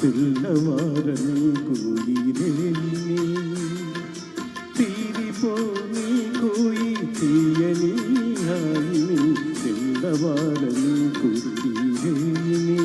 తెల్లవారని కోయిరేని తీరిపోని కోయి తీయని హాయిని తెల్లవారని కోయిరేని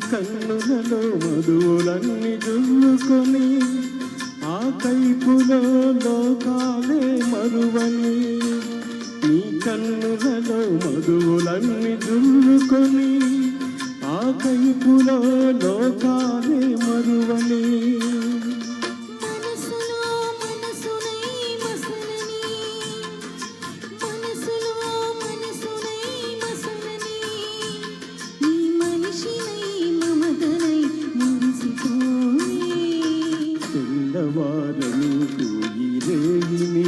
కన్నులలో మధువులన్నీ జుల్లుకొని ఆ కైపులో లోకాలే మరువని నీ కన్నులలో మధువులన్నీ జుల్లుకొని ఆ కైపులో లోకాలే మరువని తెల్లవారని కోయిరేని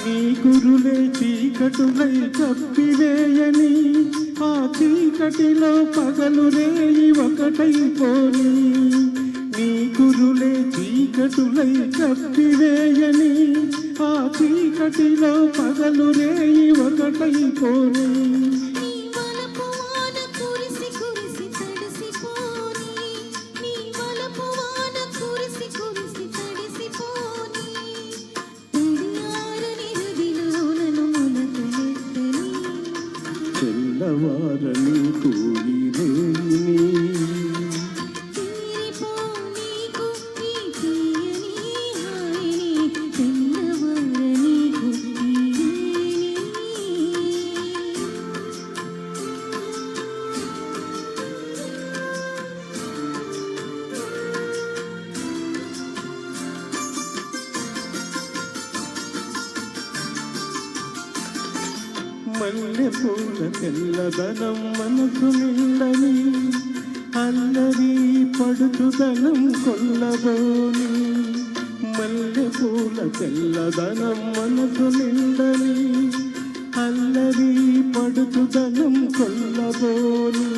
నీ కురులే చీకటులై కప్పివేయని ఆ చీకటిలో పగలు రేయి ఒకటైపోని నీ కురులే చీకటులై కప్పివేయని ఆ చీకటిలో పగలు రేయి ఒకటైపోని తెల్లవారని కోయిరేని మల్లె పూల తెల్లదనం మనసు నిండని అల్లరి పడుచుదనం కొల్లబోని మల్లె పూల తెల్లదనం మనసు నిండని అల్లరి పడుచుదనం కొల్లబోని